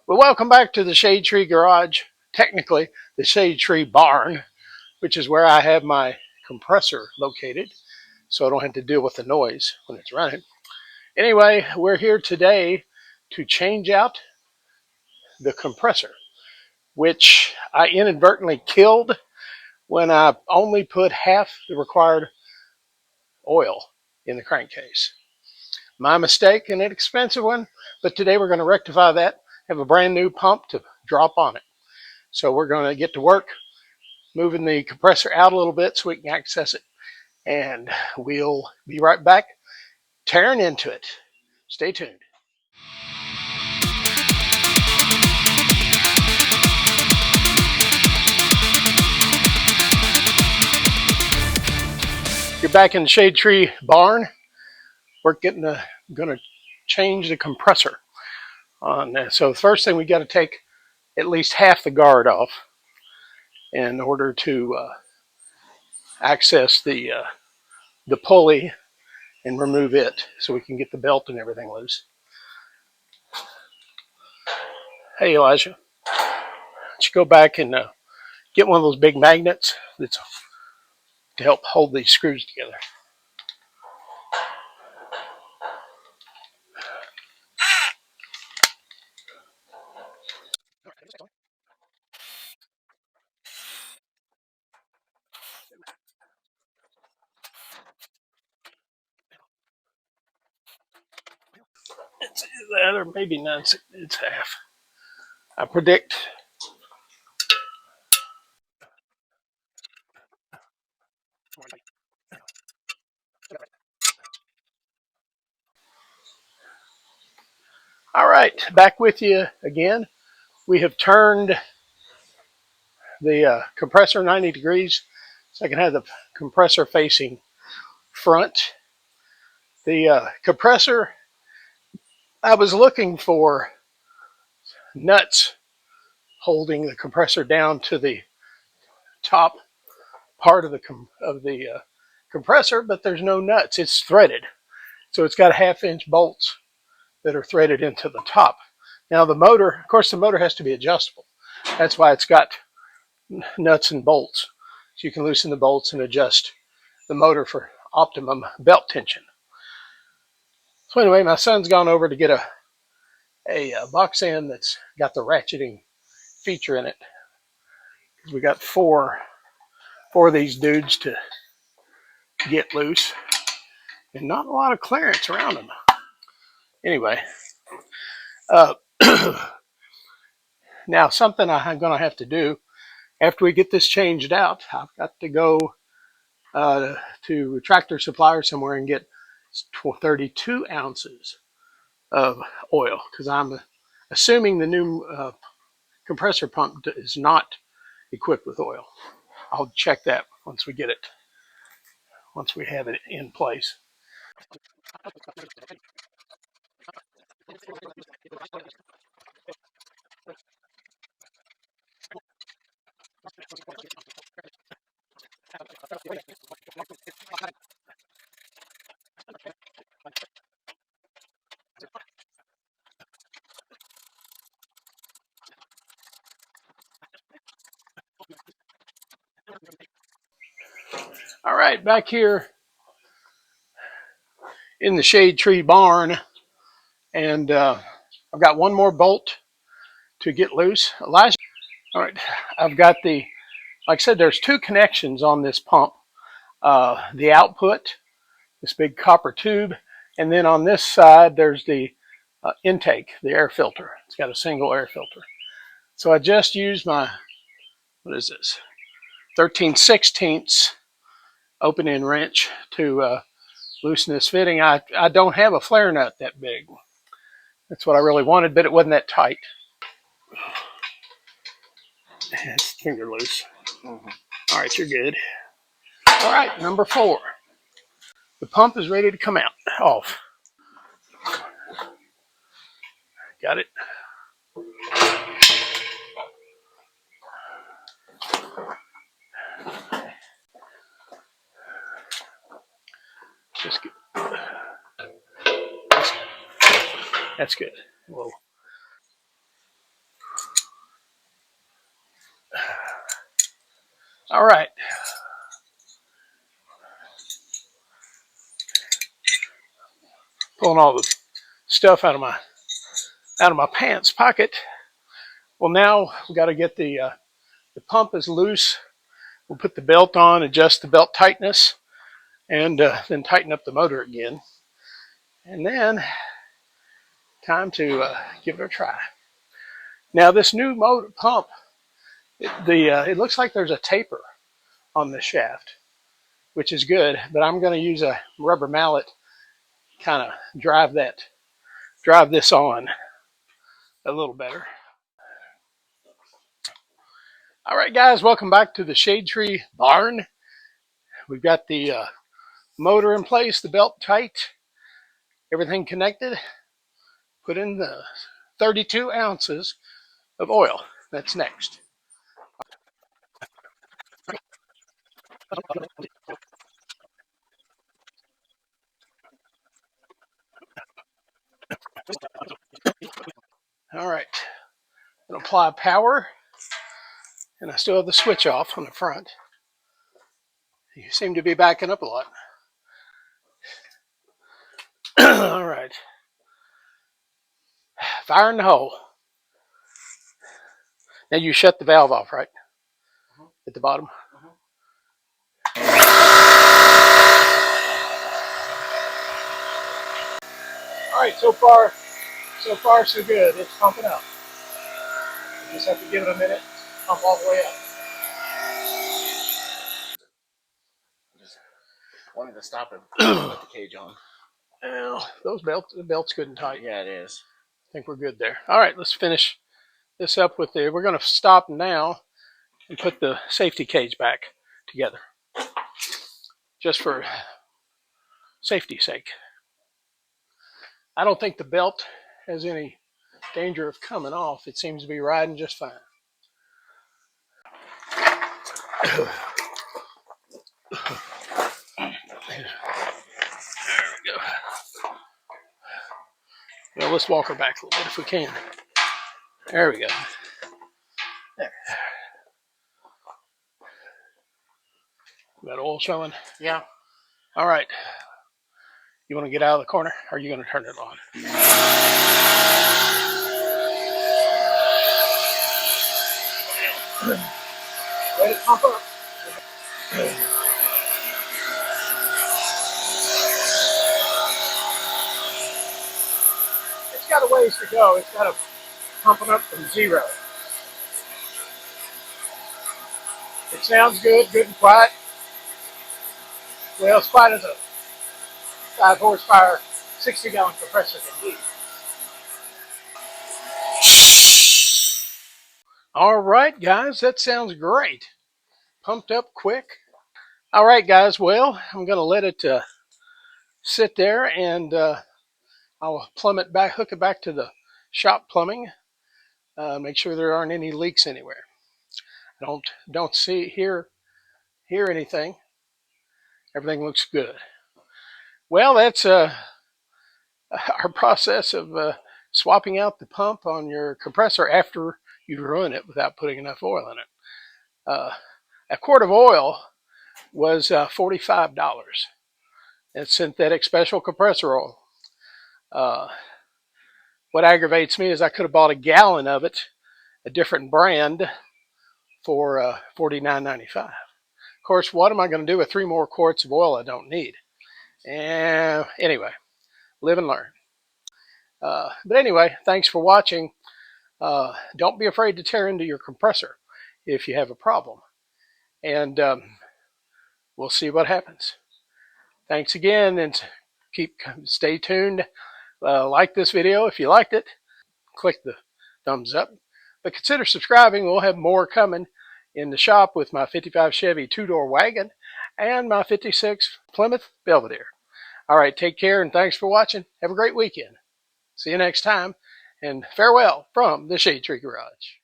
Well, welcome back to the Shade Tree Garage, technically the Shade Tree Barn, which is where I have my compressor located, so I don't have to deal with the noise when it's running. Anyway, we're here today to change out the compressor, which I inadvertently killed when I only put half the required oil in the crankcase. My mistake and an expensive one, but today we're going to rectify that, have a brand new pump to drop on it. So we're going to get to work moving the compressor out a little bit so we can access it. And we'll be right back tearing into it. Stay tuned. You're back in the Shade Tree Barn. We're gonna change the compressor on this. So the first thing we got to take at least half the guard off in order to access the pulley and remove it so we can get the belt and everything loose. Hey Elijah, let's go back and get one of those big magnets that's to help hold these screws together. It's that or maybe none. It's half. I predict. All right, back with you again. We have turned the compressor 90 degrees so I can have the compressor facing front. The compressor, I was looking for nuts holding the compressor down to the top part of the compressor, but there's no nuts. It's threaded, so it's got 1/2 inch bolts that are threaded into the top. Now the motor, of course, the motor has to be adjustable. That's why it's got nuts and bolts, so you can loosen the bolts and adjust the motor for optimum belt tension. So anyway, my son's gone over to get a box end that's got the ratcheting feature in it. We got four of these dudes to get loose, and not a lot of clearance around them. Anyway, uh, now something I'm going to have to do after we get this changed out. I've got to go to Tractor Supply or somewhere and get 32 ounces of oil because I'm assuming the new compressor pump is not equipped with oil. I'll check that once we get it, once we have it in place. All right, back here in the Shade Tree Barn, and I've got one more bolt to get loose. Elijah, all right, I've got like I said, there's two connections on this pump. The output, this big copper tube, and then on this side, there's the intake, the air filter. It's got a single air filter. So I just used my, what is this, 13/16 open-end wrench to loosen this fitting. I don't have a flare nut that big. That's what I really wanted, but it wasn't that tight. It's finger loose. Mm-hmm. All right, you're good. All right, number 4. The pump is ready to come out. Off. Got it. Just good. That's good. Whoa. All right. Pulling all the stuff out of my pants pocket. Well, now we got to get the pump is loose. We'll put the belt on, adjust the belt tightness, and then tighten up the motor again. And then time to give it a try. Now this new motor pump, it looks like there's a taper on the shaft, which is good. But I'm going to use a rubber mallet, kind of drive this on a little better. All right, guys, welcome back to the Shade Tree Barn. We've got the motor in place, the belt tight, everything connected. Put in the 32 ounces of oil. That's next. All right, I'm gonna apply power, and I still have the switch off on the front. You seem to be backing up a lot. All right, fire in the hole. Now you shut the valve off, right? At the bottom. All right, so far so good. It's pumping up. You just have to give it a minute, pump all the way up. Just wanted to stop and put the cage on. Well, the belt's good and tight. Yeah, it is. I think we're good there. All right, let's finish this up with we're going to stop now and put the safety cage back together, just for safety's sake. I don't think the belt has any danger of coming off. It seems to be riding just fine. There we go. Well, let's walk her back a little bit if we can. There we go. There. Got oil showing? Yeah. All right. You want to get out of the corner, or are you going to turn it on? Let it pump up. It's got a ways to go. It's got to pump it up from 0. It sounds good and quiet. Well, as quiet as a 5 horsepower, 60-gallon compressor can be. All right, guys, that sounds great. Pumped up quick. All right, guys, well, I'm going to let it sit there, and I'll plumb it back, hook it back to the shop plumbing. Make sure there aren't any leaks anywhere. Don't hear anything. Everything looks good. Well, that's our process of swapping out the pump on your compressor after you run it without putting enough oil in it. A quart of oil was $45. It's synthetic special compressor oil. What aggravates me is I could have bought a gallon of it, a different brand, for $49.95. Of course, what am I going to do with 3 more quarts of oil I don't need? And anyway, live and learn. But anyway, thanks for watching. Don't be afraid to tear into your compressor if you have a problem. And we'll see what happens. Thanks again, and stay tuned. Like this video if you liked it. Click the thumbs up. But consider subscribing. We'll have more coming in the shop with my 55 Chevy 2-door wagon and my 56 Plymouth Belvedere. All right, take care, and thanks for watching. Have a great weekend. See you next time, and farewell from the Shade Tree Garage.